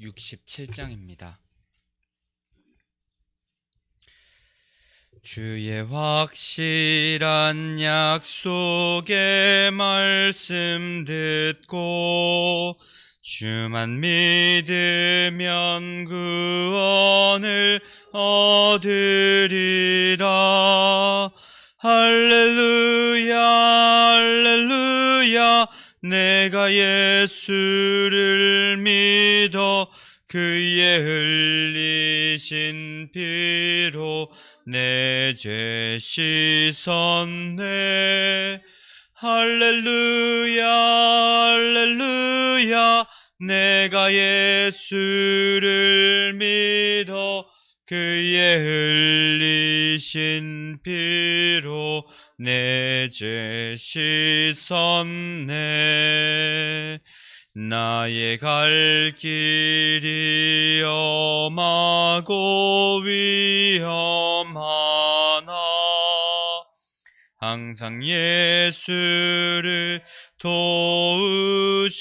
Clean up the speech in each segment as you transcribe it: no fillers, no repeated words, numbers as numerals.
67장입니다. 주의 확실한 약속의 말씀 듣고 주만 믿으면 구원을 얻으리라. 할렐루야 할렐루야. 내가 예수를 믿어 그의 흘리신 피로 내 죄 씻었네. 할렐루야 할렐루야. 내가 예수를 믿어 그의 흘리신 피로 내 죄 씻었네. 나의 갈 길이 험하고 위험하나 항상 예수를 도우심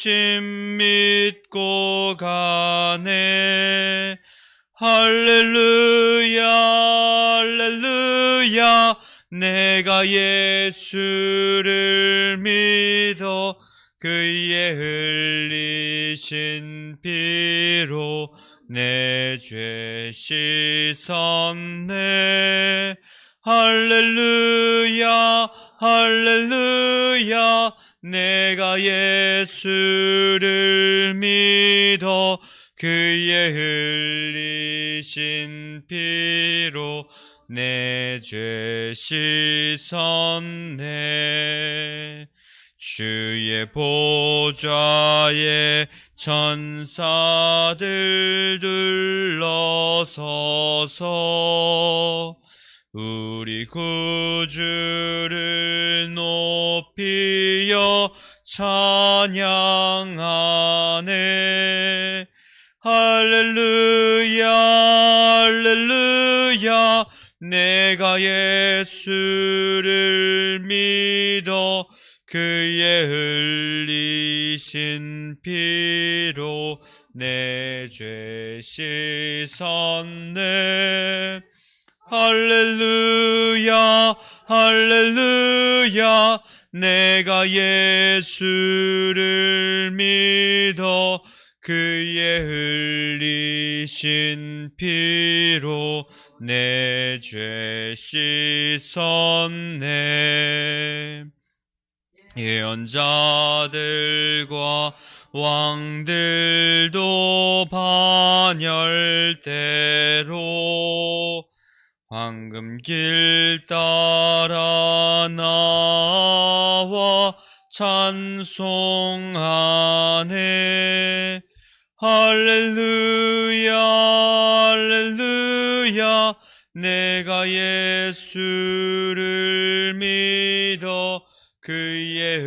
믿고 가네. 할렐루야 할렐루야. 내가 예수를 믿어 그의 흘리신 피로 내 죄 씻었네. 할렐루야 할렐루야. 내가 예수를 믿어 그의 흘리신 피로 내 죄 씻었네. 주의 보좌에 천사들 둘러서서 우리 구주를 높이여 찬양하네. 할렐루야 할렐루야. 내가 예수를 믿어 그의 흘리신 피로 내 죄 씻었네. 할렐루야 할렐루야. 내가 예수를 믿어 그의 흘리신 피로 내 죄 씻었네. 예언자들과 왕들도 반열대로 황금길 따라 나와 찬송하네. 할렐루야 할렐루야. 내가 예수를 믿어 그의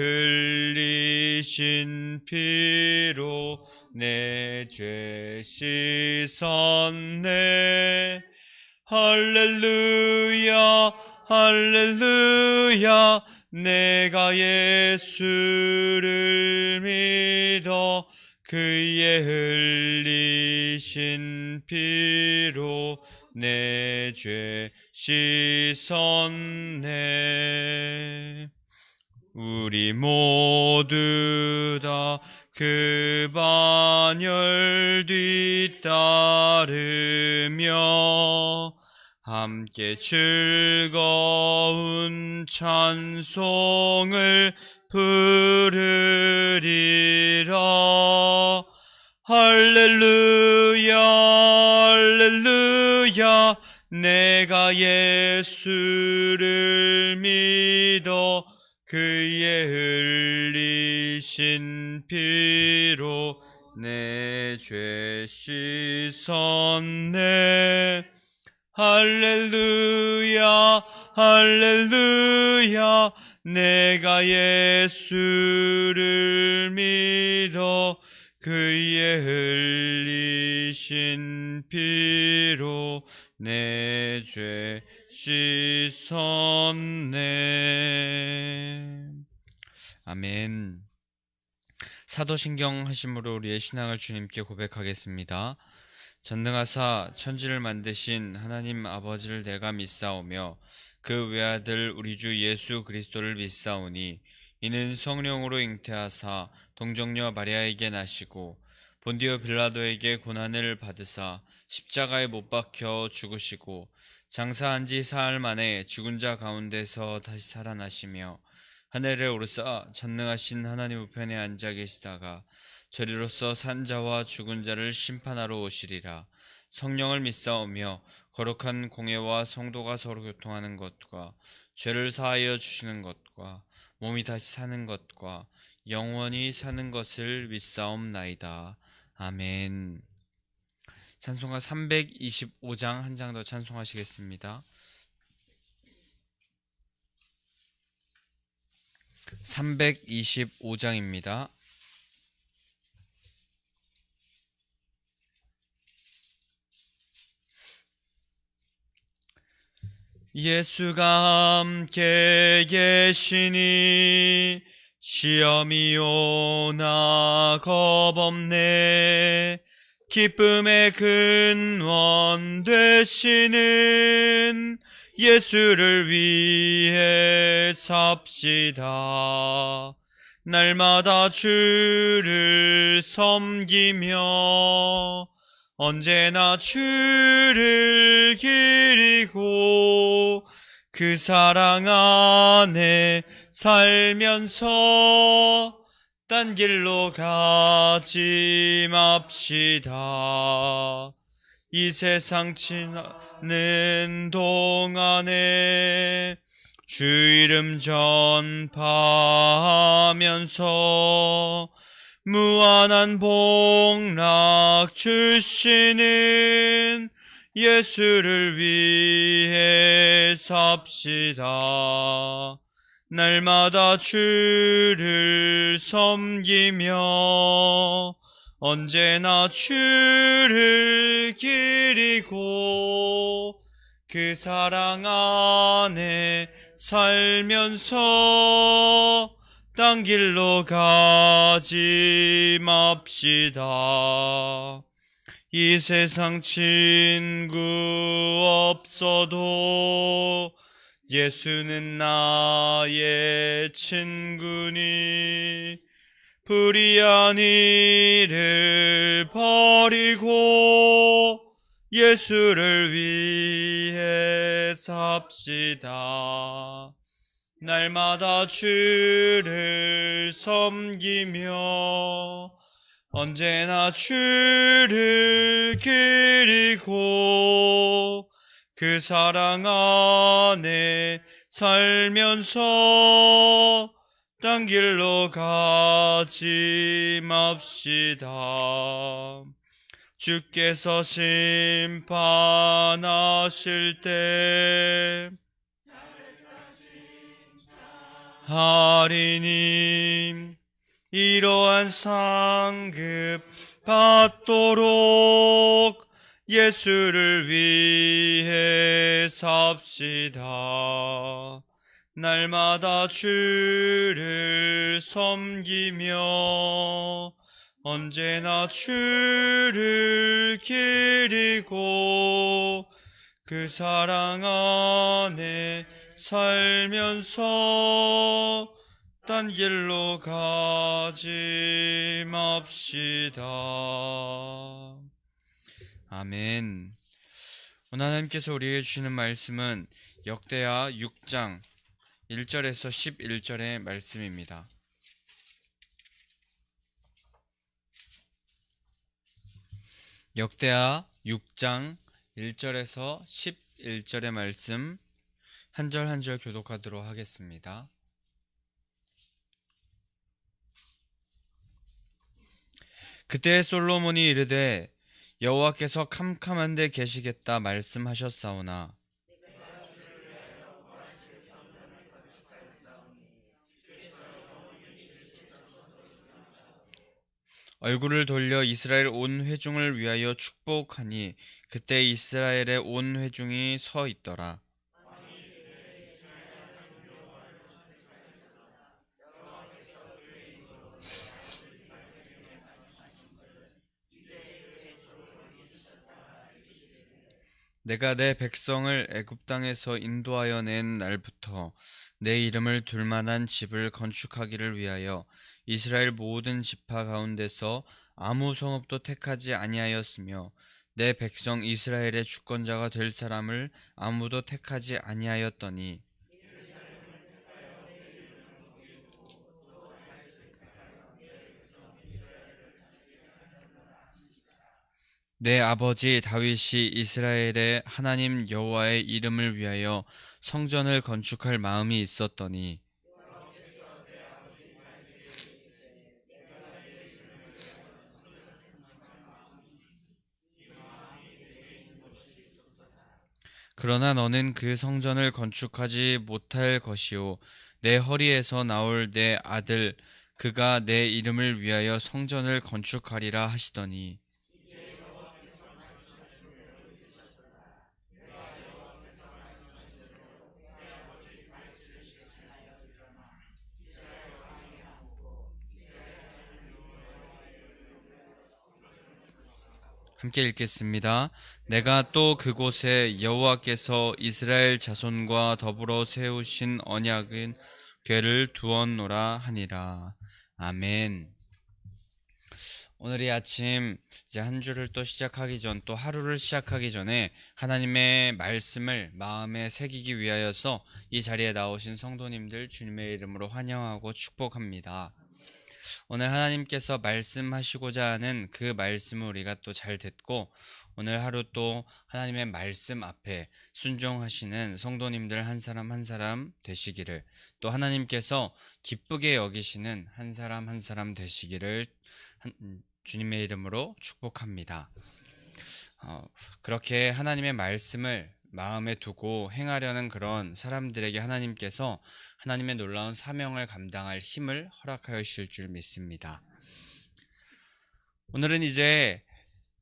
흘리신 피로 내 죄 씻었네. 할렐루야 할렐루야. 내가 예수를 믿어 그의 흘리신 피로 내 죄 씻었네. 우리 모두 다 그 반열 뒤따르며 함께 즐거운 찬송을 부르리라. 할렐루야 할렐루야. 내가 예수를 믿어 그의 흘리신 피로 내 죄 씻었네. 할렐루야 할렐루야. 내가 예수를 믿어 그의 흘리신 피로 내 죄 씻었네. 아멘. 사도신경 하심으로 우리의 신앙을 주님께 고백하겠습니다. 전능하사 천지를 만드신 하나님 아버지를 내가 믿사오며 그 외아들 우리 주 예수 그리스도를 믿사오니 이는 성령으로 잉태하사 동정녀 마리아에게 나시고 본디오 빌라도에게 고난을 받으사 십자가에 못 박혀 죽으시고 장사한 지 사흘 만에 죽은 자 가운데서 다시 살아나시며 하늘에 오르사 전능하신 하나님 우편에 앉아 계시다가 저리로서 산 자와 죽은 자를 심판하러 오시리라. 성령을 믿사오며 거룩한 공예와 성도가 서로 교통하는 것과 죄를 사하여 주시는 것과 몸이 다시 사는 것과 영원히 사는 것을 믿사옵나이다. 아멘. 찬송가 325장 한 장 더 찬송하시겠습니다. 325장입니다. 예수가 함께 계시니 시험이 오나 겁없네. 기쁨의 근원 되시는 예수를 위해 삽시다. 날마다 주를 섬기며 언제나 주를 기리고 그 사랑 안에 살면서 딴 길로 가지 맙시다. 이 세상 지나는 동안에 주 이름 전파하면서 무한한 복락 주시는 예수를 위해 삽시다. 날마다 주를 섬기며 언제나 주를 기리고 그 사랑 안에 살면서 딴 길로 가지 맙시다. 이 세상 친구 없어도 예수는 나의 친구니 불의한 일을 버리고 예수를 위해 삽시다. 날마다 주를 섬기며 언제나 주를 기리고 그 사랑 안에 살면서 딴 길로 가지 맙시다. 주께서 심판하실 때 하리니 이러한 상급 받도록 예수를 위해 삽시다. 날마다 주를 섬기며 언제나 주를 기리고 그 사랑 안에 살면서 딴 길로 가지 맙시다. 아멘. 오늘 하나님께서 우리에게 주시는 말씀은 역대하 6장 1절에서 11절의 말씀입니다. 역대하 6장 1절에서 11절의 말씀 한 절 한 절 교독하도록 하겠습니다. 그때 솔로몬이 이르되 여호와께서 캄캄한 데 계시겠다 말씀하셨사오나 얼굴을 돌려 이스라엘 온 회중을 위하여 축복하니 그때 이스라엘의 온 회중이 서 있더라. 내가 내 백성을 애굽 땅에서 인도하여 낸 날부터 내 이름을 둘 만한 집을 건축하기를 위하여 이스라엘 모든 지파 가운데서 아무 성읍도 택하지 아니하였으며 내 백성 이스라엘의 주권자가 될 사람을 아무도 택하지 아니하였더니 내 아버지 다윗이 이스라엘의 하나님 여호와의 이름을 위하여 성전을 건축할 마음이 있었더니 그러나 너는 그 성전을 건축하지 못할 것이요 내 허리에서 나올 내 아들 그가 내 이름을 위하여 성전을 건축하리라 하시더니 함께 읽겠습니다. 내가 또 그곳에 여호와께서 이스라엘 자손과 더불어 세우신 언약은 궤를 두었노라 하니라. 아멘. 오늘 이 아침 이제 한 주를 또 시작하기 전, 또 하루를 시작하기 전에 하나님의 말씀을 마음에 새기기 위하여서 이 자리에 나오신 성도님들 주님의 이름으로 환영하고 축복합니다. 오늘 하나님께서 말씀하시고자 하는 그 말씀을 우리가 또 잘 듣고 오늘 하루 또 하나님의 말씀 앞에 순종하시는 성도님들 한 사람 한 사람 되시기를, 또 하나님께서 기쁘게 여기시는 한 사람 한 사람 되시기를 주님의 이름으로 축복합니다. 그렇게 하나님의 말씀을 마음에 두고 행하려는 그런 사람들에게 하나님께서 하나님의 놀라운 사명을 감당할 힘을 허락하여 주실 줄 믿습니다. 오늘은 이제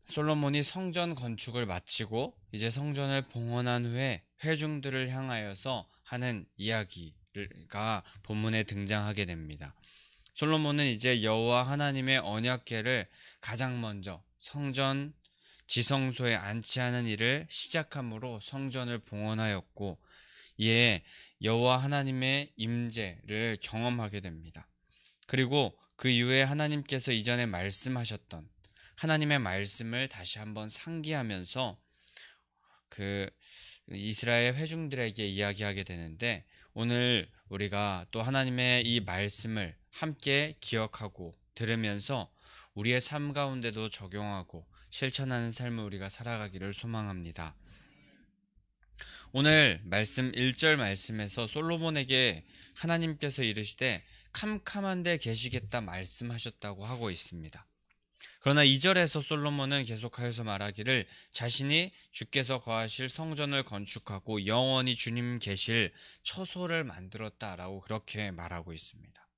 솔로몬이 성전 건축을 마치고 이제 성전을 봉헌한 후에 회중들을 향하여서 하는 이야기가 본문에 등장하게 됩니다. 솔로몬은 이제 여호와 하나님의 언약궤를 가장 먼저 성전 지성소에 안치하는 일을 시작함으로 성전을 봉헌하였고, 이에 여호와 하나님의 임재를 경험하게 됩니다. 그리고 그 이후에 하나님께서 이전에 말씀하셨던 하나님의 말씀을 다시 한번 상기하면서 그 이스라엘 회중들에게 이야기하게 되는데, 오늘 우리가 또 하나님의 이 말씀을 함께 기억하고 들으면서 우리의 삶 가운데도 적용하고 실천하는 삶을 우리가 살아가기를 소망합니다. 오늘 말씀 1절 말씀에서 솔로몬에게 하나님께서 이르시되 캄캄한 데 계시겠다 말씀하셨다고 하고 있습니다. 그러나 2절에서 솔로몬은 계속하여서 말하기를 자신이 주께서 거하실 성전을 건축하고 영원히 주님 계실 처소를 만들었다라고 그렇게 말하고 있습니다.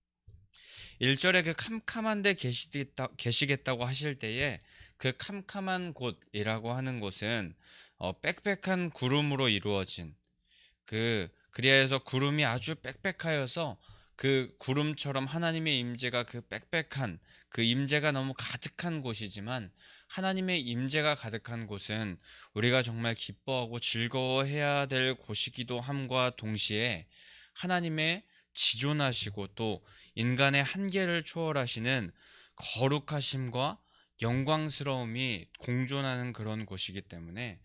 1절에 그 캄캄한 데 계시겠다고 하실 때에 그 캄캄한 곳이라고 하는 곳은 빽빽한 구름으로 이루어진 그리하여서 구름이 아주 빽빽하여서 그 구름처럼 하나님의 임재가 그 빽빽한 그 임재가 너무 가득한 곳이지만, 하나님의 임재가 가득한 곳은 우리가 정말 기뻐하고 즐거워해야 될 곳이기도 함과 동시에 하나님의 지존하시고 또 인간의 한계를 초월하시는 거룩하심과 영광스러움이 공존하는 그런 곳이기 때문에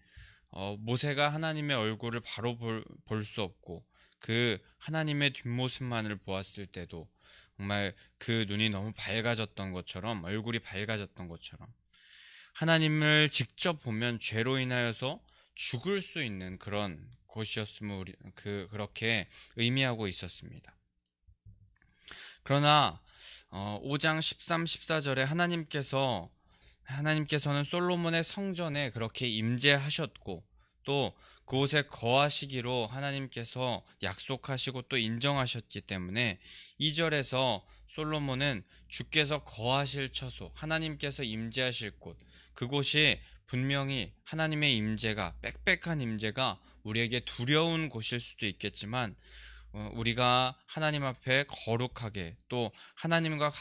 모세가 하나님의 얼굴을 바로 볼 수 없고 그 하나님의 뒷모습만을 보았을 때도 정말 그 눈이 너무 밝아졌던 것처럼, 얼굴이 밝아졌던 것처럼 하나님을 직접 보면 죄로 인하여서 죽을 수 있는 그런 곳이었음을 그렇게 의미하고 있었습니다. 그러나 5장 13, 14절에 하나님께서는 솔로몬의 성전에 그렇게 임재하셨고 또 그곳에 거하시기로 하나님께서 약속하시고 또 인정하셨기 때문에 2절에서 솔로몬은 주께서 거하실 처소, 하나님께서 임재하실 곳, 그곳이 분명히 하나님의 임재가, 빽빽한 임재가 우리에게 두려운 곳일 수도 있겠지만 우리가 하나님 앞에 거룩하게 또 하나님과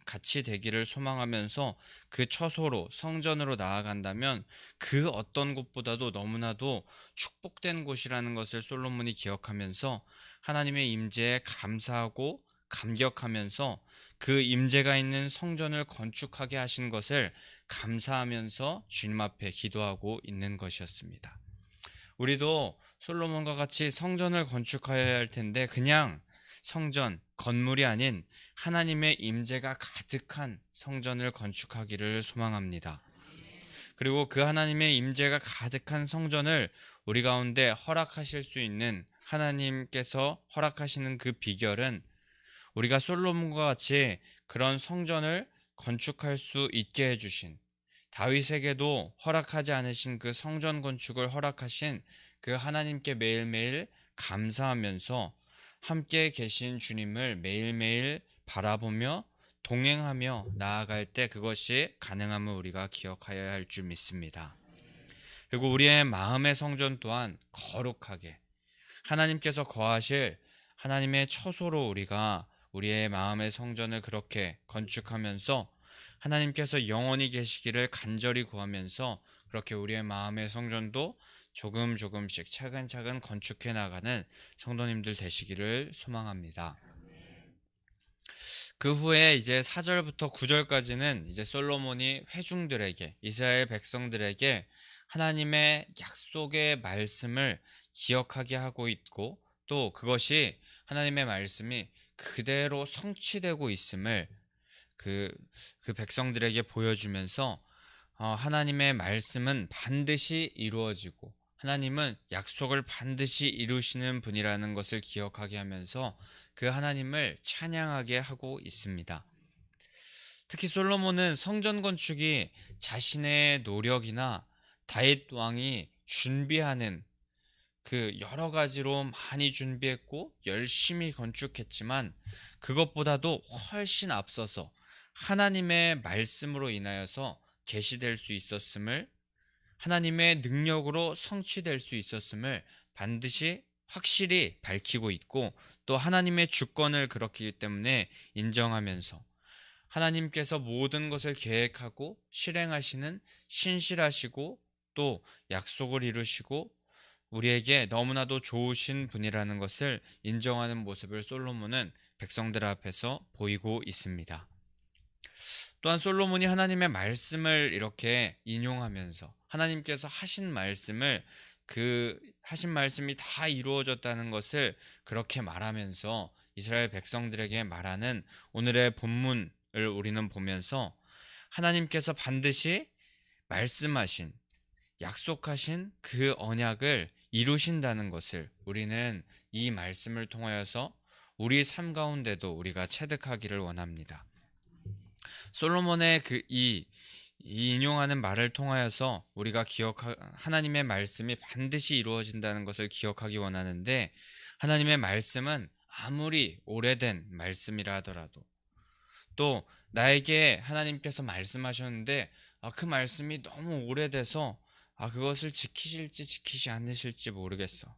같이 되기를 소망하면서 그 처소로 성전으로 나아간다면 그 어떤 곳보다도 너무나도 축복된 곳이라는 것을 솔로몬이 기억하면서 하나님의 임재에 감사하고 감격하면서 그 임재가 있는 성전을 건축하게 하신 것을 감사하면서 주님 앞에 기도하고 있는 것이었습니다. 우리도 솔로몬과 같이 성전을 건축하여야 할 텐데 그냥 성전, 건물이 아닌 하나님의 임재가 가득한 성전을 건축하기를 소망합니다. 그리고 그 하나님의 임재가 가득한 성전을 우리 가운데 허락하실 수 있는 하나님께서 허락하시는 그 비결은 우리가 솔로몬과 같이 그런 성전을 건축할 수 있게 해주신, 다윗에게도 허락하지 않으신 그 성전 건축을 허락하신 그 하나님께 매일매일 감사하면서 함께 계신 주님을 매일매일 바라보며 동행하며 나아갈 때 그것이 가능함을 우리가 기억하여야 할 줄 믿습니다. 그리고 우리의 마음의 성전 또한 거룩하게 하나님께서 거하실 하나님의 처소로 우리가 우리의 마음의 성전을 그렇게 건축하면서 하나님께서 영원히 계시기를 간절히 구하면서 그렇게 우리의 마음의 성전도 조금씩 차근차근 건축해 나가는 성도님들 되시기를 소망합니다. 그 후에 이제 4절부터 9절까지는 이제 솔로몬이 회중들에게, 이스라엘 백성들에게 하나님의 약속의 말씀을 기억하게 하고 있고 또 그것이 하나님의 말씀이 그대로 성취되고 있음을 그 백성들에게 보여주면서 하나님의 말씀은 반드시 이루어지고 하나님은 약속을 반드시 이루시는 분이라는 것을 기억하게 하면서 그 하나님을 찬양하게 하고 있습니다. 특히 솔로몬은 성전 건축이 자신의 노력이나 다윗 왕이 준비하는 그 여러 가지로 많이 준비했고 열심히 건축했지만 그것보다도 훨씬 앞서서 하나님의 말씀으로 인하여서 계시될 수 있었음을, 하나님의 능력으로 성취될 수 있었음을 반드시 확실히 밝히고 있고 또 하나님의 주권을 그렇기 때문에 인정하면서 하나님께서 모든 것을 계획하고 실행하시는 신실하시고 또 약속을 이루시고 우리에게 너무나도 좋으신 분이라는 것을 인정하는 모습을 솔로몬은 백성들 앞에서 보이고 있습니다. 또한 솔로몬이 하나님의 말씀을 이렇게 인용하면서 하나님께서 하신 말씀을 그 하신 말씀이 다 이루어졌다는 것을 그렇게 말하면서 이스라엘 백성들에게 말하는 오늘의 본문을 우리는 보면서 하나님께서 반드시 말씀하신 약속하신 그 언약을 이루신다는 것을 우리는 이 말씀을 통하여서 우리 삶 가운데도 우리가 체득하기를 원합니다. 솔로몬의 이 인용하는 말을 통하여서 우리가 하나님의 말씀이 반드시 이루어진다는 것을 기억하기 원하는데 하나님의 말씀은 아무리 오래된 말씀이라 하더라도 또 나에게 하나님께서 말씀하셨는데 그 말씀이 너무 오래돼서 그것을 지키실지 지키지 않으실지 모르겠어.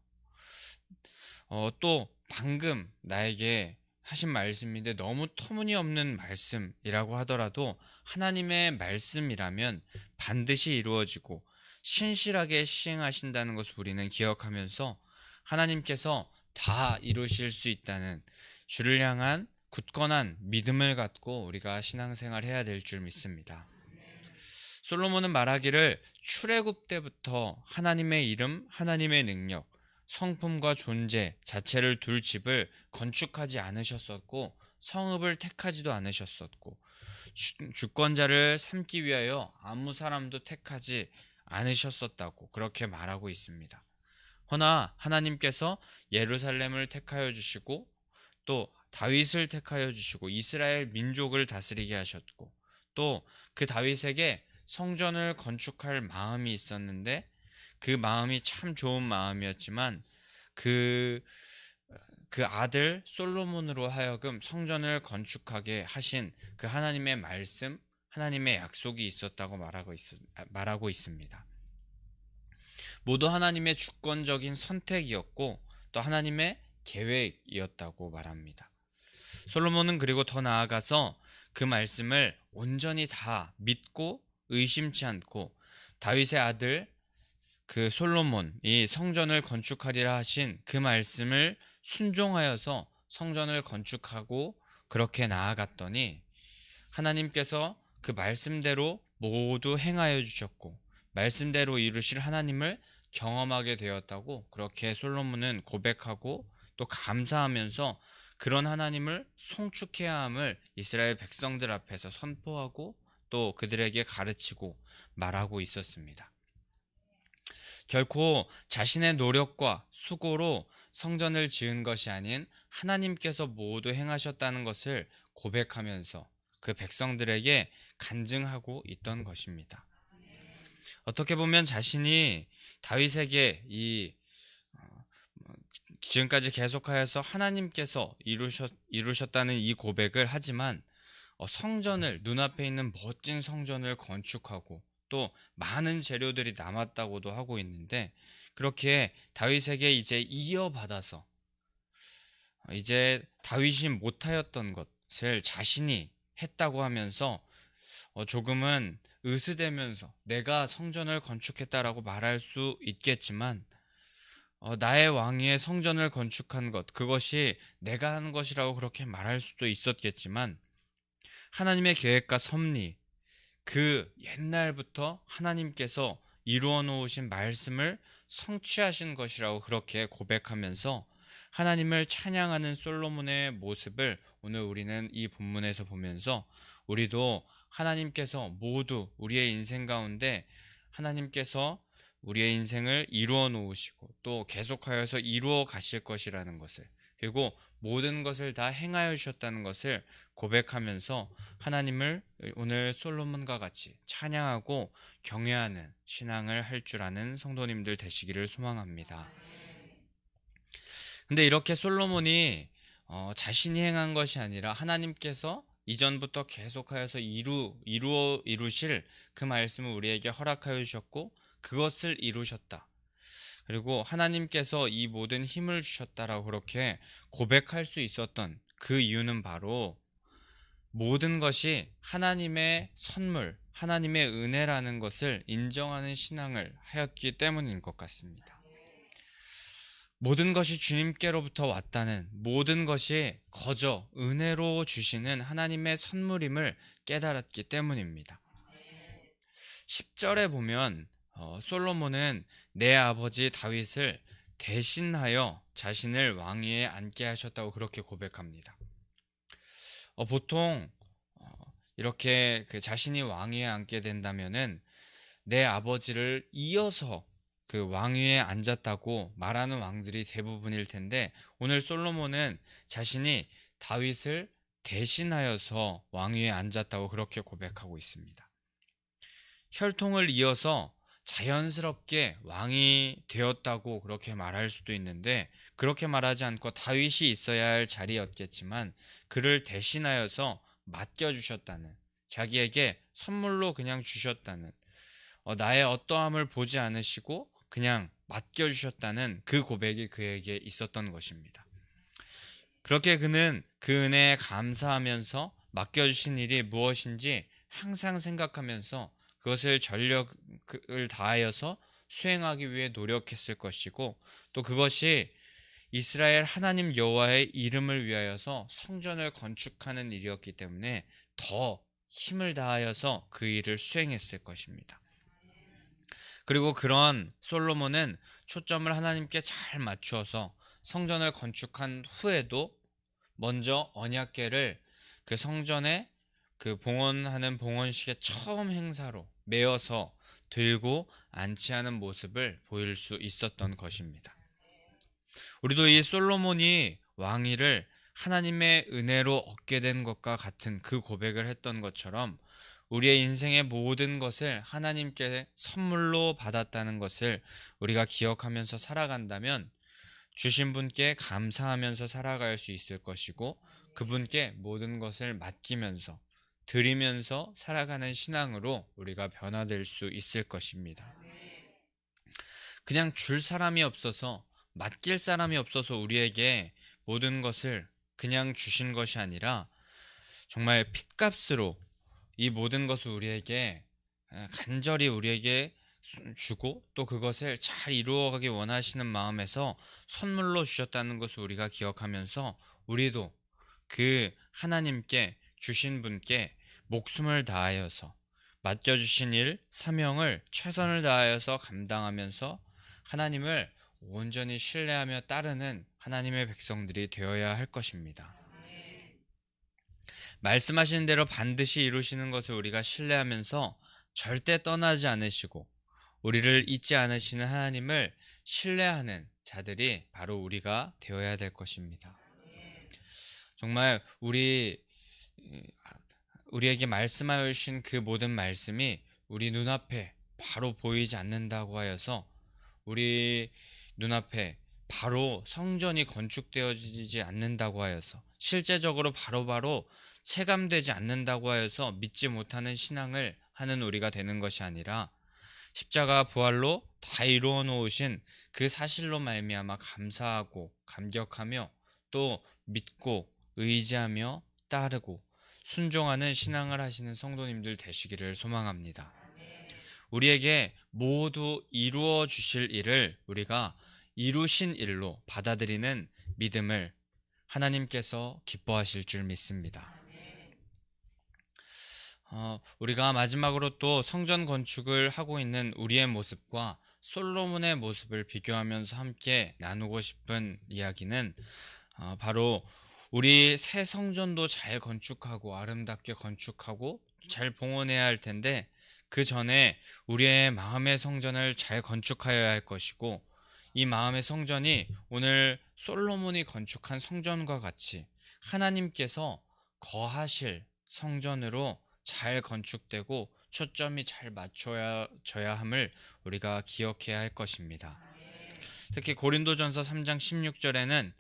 또 방금 나에게 하신 말씀인데 너무 터무니없는 말씀이라고 하더라도 하나님의 말씀이라면 반드시 이루어지고 신실하게 시행하신다는 것을 우리는 기억하면서 하나님께서 다 이루실 수 있다는 주를 향한 굳건한 믿음을 갖고 우리가 신앙생활 해야 될 줄 믿습니다. 솔로몬은 말하기를 출애굽 때부터 하나님의 이름, 하나님의 능력, 성품과 존재 자체를 둘 집을 건축하지 않으셨었고 성읍을 택하지도 않으셨었고 주권자를 삼기 위하여 아무 사람도 택하지 않으셨었다고 그렇게 말하고 있습니다. 허나 하나님께서 예루살렘을 택하여 주시고 또 다윗을 택하여 주시고 이스라엘 민족을 다스리게 하셨고 또 그 다윗에게 성전을 건축할 마음이 있었는데 그 마음이 참 좋은 마음이었지만 그 아들 솔로몬으로 하여금 성전을 건축하게 하신 그 하나님의 말씀, 하나님의 약속이 있었다고 말하고 있습니다. 모두 하나님의 주권적인 선택이었고 또 하나님의 계획이었다고 말합니다. 솔로몬은 그리고 더 나아가서 그 말씀을 온전히 다 믿고 의심치 않고 다윗의 아들 그 솔로몬이 성전을 건축하리라 하신 그 말씀을 순종하여서 성전을 건축하고 그렇게 나아갔더니 하나님께서 그 말씀대로 모두 행하여 주셨고 말씀대로 이루실 하나님을 경험하게 되었다고 그렇게 솔로몬은 고백하고 또 감사하면서 그런 하나님을 송축해야 함을 이스라엘 백성들 앞에서 선포하고 또 그들에게 가르치고 말하고 있었습니다. 결코 자신의 노력과 수고로 성전을 지은 것이 아닌 하나님께서 모두 행하셨다는 것을 고백하면서 그 백성들에게 간증하고 있던 것입니다. 어떻게 보면 자신이 다윗에게 지금까지 계속하여서 하나님께서 이루셨다는 이 고백을 하지만 성전을 눈앞에 있는 멋진 성전을 건축하고 또 많은 재료들이 남았다고도 하고 있는데 그렇게 다윗에게 이제 이어받아서 이제 다윗이 못하였던 것을 자신이 했다고 하면서 조금은 으스대면서 내가 성전을 건축했다라고 말할 수 있겠지만 나의 왕위의 성전을 건축한 것 그것이 내가 한 것이라고 그렇게 말할 수도 있었겠지만 하나님의 계획과 섭리 그 옛날부터 하나님께서 이루어 놓으신 말씀을 성취하신 것이라고 그렇게 고백하면서 하나님을 찬양하는 솔로몬의 모습을 오늘 우리는 이 본문에서 보면서 우리도 하나님께서 모두 우리의 인생 가운데 하나님께서 우리의 인생을 이루어 놓으시고 또 계속하여서 이루어 가실 것이라는 것을 그리고 모든 것을 다 행하여 주셨다는 것을 고백하면서 하나님을 오늘 솔로몬과 같이 찬양하고 경외하는 신앙을 할 줄 아는 성도님들 되시기를 소망합니다. 근데 이렇게 솔로몬이 자신이 행한 것이 아니라 하나님께서 이전부터 계속하여서 이루실 그 말씀을 우리에게 허락하여 주셨고 그것을 이루셨다. 그리고 하나님께서 이 모든 힘을 주셨다라고 그렇게 고백할 수 있었던 그 이유는 바로 모든 것이 하나님의 선물, 하나님의 은혜라는 것을 인정하는 신앙을 하였기 때문인 것 같습니다. 모든 것이 주님께로부터 왔다는 모든 것이 거저 은혜로 주시는 하나님의 선물임을 깨달았기 때문입니다. 10절에 보면 솔로몬은 내 아버지 다윗을 대신하여 자신을 왕위에 앉게 하셨다고 그렇게 고백합니다. 보통 이렇게 그 자신이 왕위에 앉게 된다면은 내 아버지를 이어서 그 왕위에 앉았다고 말하는 왕들이 대부분일 텐데 오늘 솔로몬은 자신이 다윗을 대신하여서 왕위에 앉았다고 그렇게 고백하고 있습니다. 혈통을 이어서 자연스럽게 왕이 되었다고 그렇게 말할 수도 있는데 그렇게 말하지 않고 다윗이 있어야 할 자리였겠지만 그를 대신하여서 맡겨주셨다는 자기에게 선물로 그냥 주셨다는 나의 어떠함을 보지 않으시고 그냥 맡겨주셨다는 그 고백이 그에게 있었던 것입니다. 그렇게 그는 그 은혜에 감사하면서 맡겨주신 일이 무엇인지 항상 생각하면서 그것을 전력을 다하여서 수행하기 위해 노력했을 것이고 또 그것이 이스라엘 하나님 여호와의 이름을 위하여서 성전을 건축하는 일이었기 때문에 더 힘을 다하여서 그 일을 수행했을 것입니다. 그리고 그런 솔로몬은 초점을 하나님께 잘 맞추어서 성전을 건축한 후에도 먼저 언약궤를 그 성전에 그 봉헌하는 봉헌식의 처음 행사로 메어서 들고 안치하는 모습을 보일 수 있었던 것입니다. 우리도 이 솔로몬이 왕위를 하나님의 은혜로 얻게 된 것과 같은 그 고백을 했던 것처럼 우리의 인생의 모든 것을 하나님께 선물로 받았다는 것을 우리가 기억하면서 살아간다면 주신 분께 감사하면서 살아갈 수 있을 것이고 그분께 모든 것을 맡기면서 드리면서 살아가는 신앙으로 우리가 변화될 수 있을 것입니다. 그냥 줄 사람이 없어서 맡길 사람이 없어서 우리에게 모든 것을 그냥 주신 것이 아니라 정말 핏값으로 이 모든 것을 우리에게 간절히 우리에게 주고 또 그것을 잘 이루어가기 원하시는 마음에서 선물로 주셨다는 것을 우리가 기억하면서 우리도 그 하나님께 주신 분께 목숨을 다하여서 맡겨주신 일, 사명을 최선을 다하여서 감당하면서 하나님을 온전히 신뢰하며 따르는 하나님의 백성들이 되어야 할 것입니다. 말씀하신 대로 반드시 이루시는 것을 우리가 신뢰하면서 절대 떠나지 않으시고 우리를 잊지 않으시는 하나님을 신뢰하는 자들이 바로 우리가 되어야 될 것입니다. 정말 우리에게 말씀하여 주신 그 모든 말씀이 우리 눈앞에 바로 보이지 않는다고 하여서 우리 눈앞에 바로 성전이 건축되어지지 않는다고 하여서 실제적으로 바로바로 체감되지 않는다고 하여서 믿지 못하는 신앙을 하는 우리가 되는 것이 아니라 십자가 부활로 다 이루어 놓으신 그 사실로 말미암아 감사하고 감격하며 또 믿고 의지하며 따르고 순종하는 신앙을 하시는 성도님들 되시기를 소망합니다. 우리에게 모두 이루어 주실 일을 우리가 이루신 일로 받아들이는 믿음을 하나님께서 기뻐하실 줄 믿습니다. 우리가 마지막으로 또 성전 건축을 하고 있는 우리의 모습과 솔로몬의 모습을 비교하면서 함께 나누고 싶은 이야기는 바로 우리 새 성전도 잘 건축하고 아름답게 건축하고 잘 봉헌해야 할 텐데 그 전에 우리의 마음의 성전을 잘 건축하여야 할 것이고 이 마음의 성전이 오늘 솔로몬이 건축한 성전과 같이 하나님께서 거하실 성전으로 잘 건축되고 초점이 잘 맞춰져야 함을 우리가 기억해야 할 것입니다. 특히 고린도전서 3장 16절에는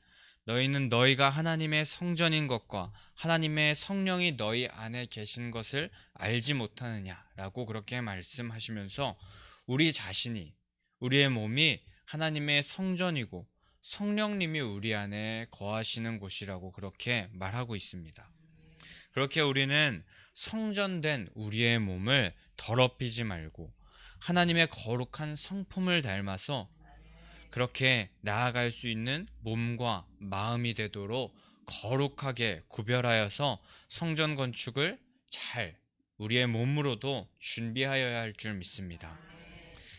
너희는 너희가 하나님의 성전인 것과 하나님의 성령이 너희 안에 계신 것을 알지 못하느냐라고 그렇게 말씀하시면서 우리 자신이 우리의 몸이 하나님의 성전이고 성령님이 우리 안에 거하시는 곳이라고 그렇게 말하고 있습니다. 그렇게 우리는 성전된 우리의 몸을 더럽히지 말고 하나님의 거룩한 성품을 닮아서 그렇게 나아갈 수 있는 몸과 마음이 되도록 거룩하게 구별하여서 성전 건축을 잘 우리의 몸으로도 준비하여야 할 줄 믿습니다.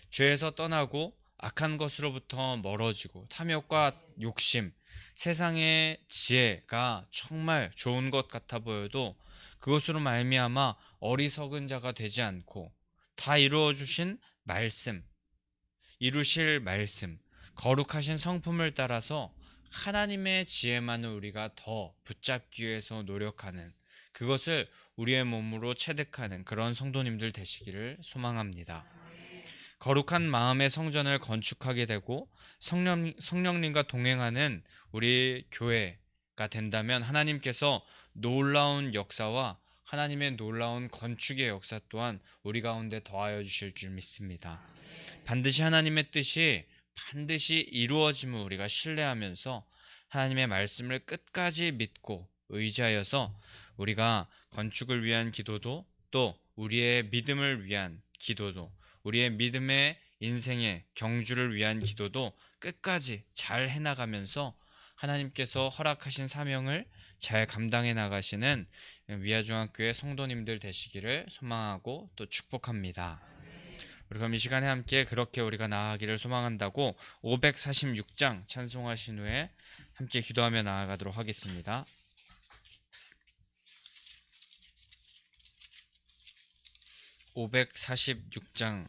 죄에서 떠나고 악한 것으로부터 멀어지고 탐욕과 욕심, 세상의 지혜가 정말 좋은 것 같아 보여도 그것으로 말미암아 어리석은 자가 되지 않고 다 이루어 주신 말씀, 이루실 말씀, 거룩하신 성품을 따라서 하나님의 지혜만을 우리가 더 붙잡기 위해서 노력하는 그것을 우리의 몸으로 체득하는 그런 성도님들 되시기를 소망합니다. 거룩한 마음의 성전을 건축하게 되고 성령님과 동행하는 우리 교회가 된다면 하나님께서 놀라운 역사와 하나님의 놀라운 건축의 역사 또한 우리 가운데 더하여 주실 줄 믿습니다. 반드시 하나님의 뜻이 반드시 이루어짐을 우리가 신뢰하면서 하나님의 말씀을 끝까지 믿고 의지하여서 우리가 건축을 위한 기도도 또 우리의 믿음을 위한 기도도 우리의 믿음의 인생의 경주를 위한 기도도 끝까지 잘 해나가면서 하나님께서 허락하신 사명을 잘 감당해 나가시는 위아중학교의 성도님들 되시기를 소망하고 또 축복합니다. 우리 그럼 이 시간에 함께 그렇게 우리가 나아가기를 소망한다고 546장 찬송하신 후에 함께 기도하며 나아가도록 하겠습니다. 546장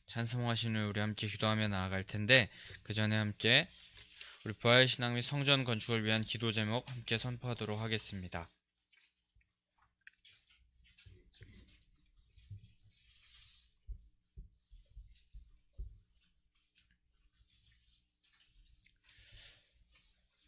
찬송하신 후에 우리 함께 기도하며 나아갈 텐데 그 전에 함께 우리 부활신앙 및 성전 건축을 위한 기도 제목 함께 선포하도록 하겠습니다.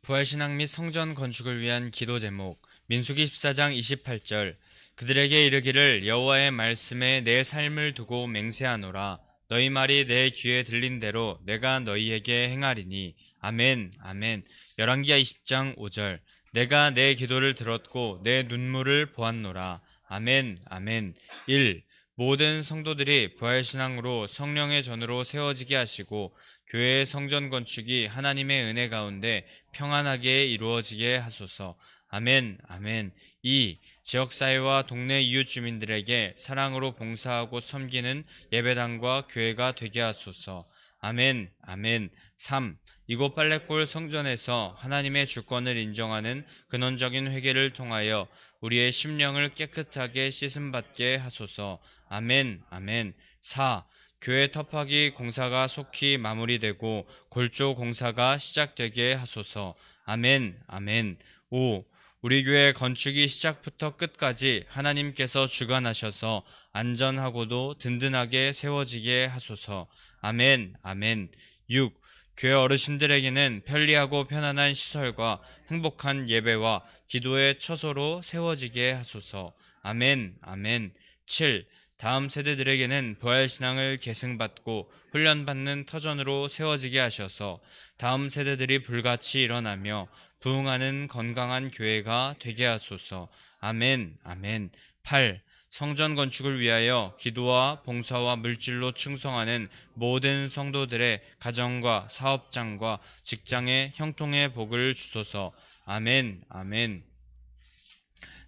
부활신앙 및 성전 건축을 위한 기도 제목 민수기 14장 28절 그들에게 이르기를 여호와의 말씀에 내 삶을 두고 맹세하노라 너희 말이 내 귀에 들린 대로 내가 너희에게 행하리니. 아멘, 아멘. 열왕기하 20장 5절. 내가 내 기도를 들었고 내 눈물을 보았노라. 아멘, 아멘. 1. 모든 성도들이 부활신앙으로 성령의 전으로 세워지게 하시고 교회의 성전 건축이 하나님의 은혜 가운데 평안하게 이루어지게 하소서. 아멘, 아멘. 2. 지역사회와 동네 이웃 주민들에게 사랑으로 봉사하고 섬기는 예배당과 교회가 되게 하소서. 아멘, 아멘. 3. 이곳 빨래골 성전에서 하나님의 주권을 인정하는 근원적인 회개를 통하여 우리의 심령을 깨끗하게 씻음받게 하소서. 아멘, 아멘. 4. 교회 터프하기 공사가 속히 마무리되고 골조 공사가 시작되게 하소서. 아멘, 아멘. 5. 우리 교회 건축이 시작부터 끝까지 하나님께서 주관하셔서 안전하고도 든든하게 세워지게 하소서. 아멘, 아멘. 6. 교회 어르신들에게는 편리하고 편안한 시설과 행복한 예배와 기도의 처소로 세워지게 하소서. 아멘, 아멘. 7. 다음 세대들에게는 부활신앙을 계승받고 훈련받는 터전으로 세워지게 하셔서 다음 세대들이 불같이 일어나며 부흥하는 건강한 교회가 되게 하소서. 아멘, 아멘. 8. 성전 건축을 위하여 기도와 봉사와 물질로 충성하는 모든 성도들의 가정과 사업장과 직장의 형통의 복을 주소서. 아멘, 아멘.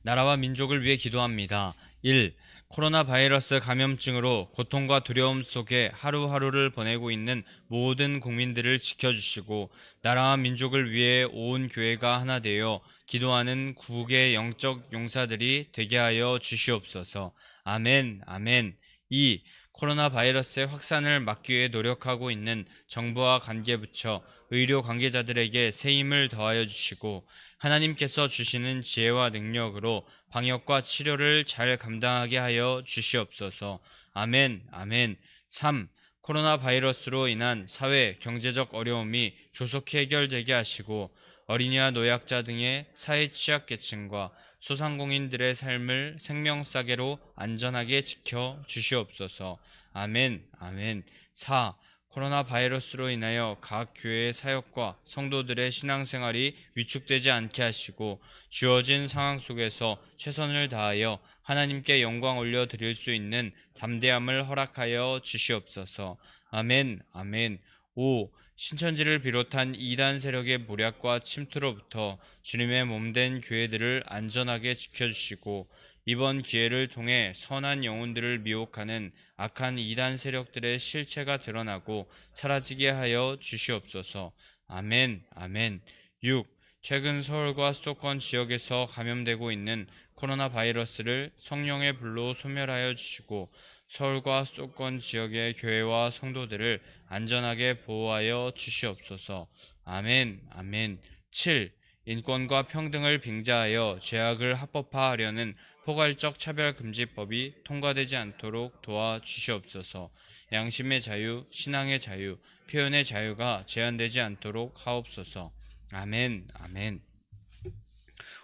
나라와 민족을 위해 기도합니다. 1. 코로나 바이러스 감염증으로 고통과 두려움 속에 하루하루를 보내고 있는 모든 국민들을 지켜주시고 나라와 민족을 위해 온 교회가 하나 되어 기도하는 국의 영적 용사들이 되게 하여 주시옵소서. 아멘, 아멘. 2. 코로나 바이러스의 확산을 막기 위해 노력하고 있는 정부와 관계부처, 의료 관계자들에게 새 힘을 더하여 주시고 하나님께서 주시는 지혜와 능력으로 방역과 치료를 잘 감당하게 하여 주시옵소서. 아멘, 아멘. 3. 코로나 바이러스로 인한 사회, 경제적 어려움이 조속히 해결되게 하시고 어린이와 노약자 등의 사회 취약계층과 소상공인들의 삶을 생명싸개로 안전하게 지켜 주시옵소서. 아멘, 아멘. 4. 코로나 바이러스로 인하여 각 교회의 사역과 성도들의 신앙생활이 위축되지 않게 하시고 주어진 상황 속에서 최선을 다하여 하나님께 영광 올려드릴 수 있는 담대함을 허락하여 주시옵소서. 아멘, 아멘. 5. 신천지를 비롯한 이단 세력의 모략과 침투로부터 주님의 몸된 교회들을 안전하게 지켜주시고 이번 기회를 통해 선한 영혼들을 미혹하는 악한 이단 세력들의 실체가 드러나고 사라지게 하여 주시옵소서. 아멘, 아멘. 6. 최근 서울과 수도권 지역에서 감염되고 있는 코로나 바이러스를 성령의 불로 소멸하여 주시고 서울과 수도권 지역의 교회와 성도들을 안전하게 보호하여 주시옵소서. 아멘, 아멘. 7. 인권과 평등을 빙자하여 죄악을 합법화하려는 포괄적 차별금지법이 통과되지 않도록 도와주시옵소서. 양심의 자유, 신앙의 자유, 표현의 자유가 제한되지 않도록 하옵소서. 아멘, 아멘.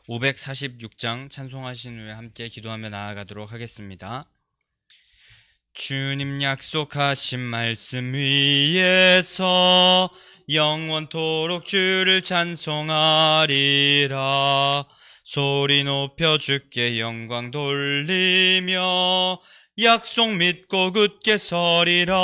546장 찬송하신 후에 함께 기도하며 나아가도록 하겠습니다. 주님 약속하신 말씀 위에서 영원토록 주를 찬송하리라. 소리 높여 주께 영광 돌리며 약속 믿고 굳게 서리라.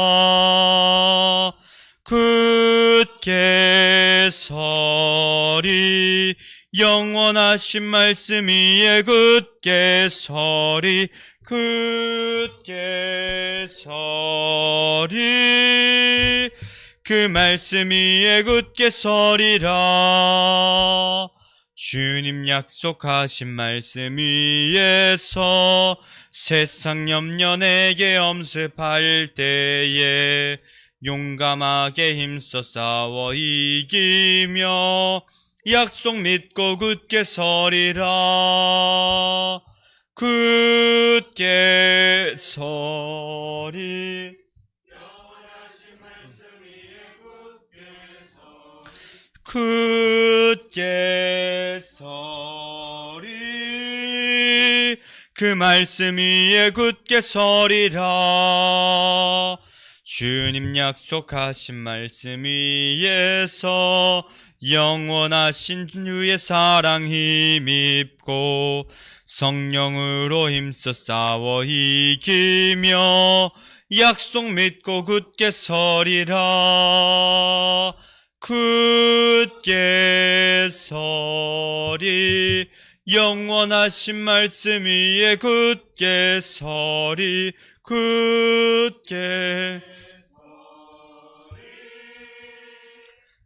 굳게 서리 영원하신 말씀 위에 굳게 서리. 굳게 서리 그 말씀 위에 굳게 서리라. 주님 약속하신 말씀 위에서 세상 염려 내게 엄습할 때에 용감하게 힘써 싸워 이기며 약속 믿고 굳게 서리라. 굳게 서리 굳게 서리 그 말씀 위에 굳게 서리라. 주님 약속하신 말씀 위에서 영원하신 주의 사랑 힘입고 성령으로 힘써 싸워 이기며 약속 믿고 굳게 서리라. 굳게 서리. 영원하신 말씀 위에 굳게 서리. 굳게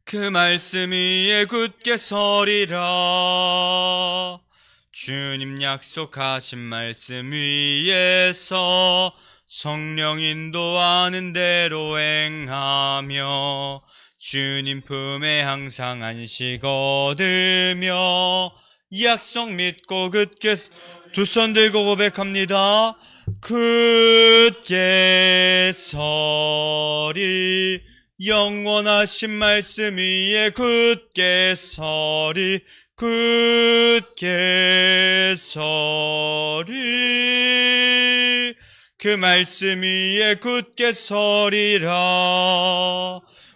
그 말씀 위에 굳게 서리라. 주님 약속하신 말씀 위에서 성령 인도하는 대로 행하며 주님 품에 항상 안식 얻으며 약속 믿고 굳게 두 손 들고 고백합니다. 굳게 서리. 영원하신 말씀 위에 굳게 서리. 굳게 서리. 그 말씀 위에 굳게 서리라.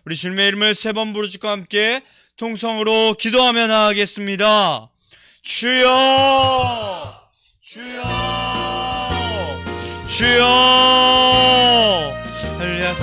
우리 주님의 이름을 3번 부르짖고 함께 통성으로 기도하며 나아가겠습니다. 주여, 주여, 주여. 할렐루야.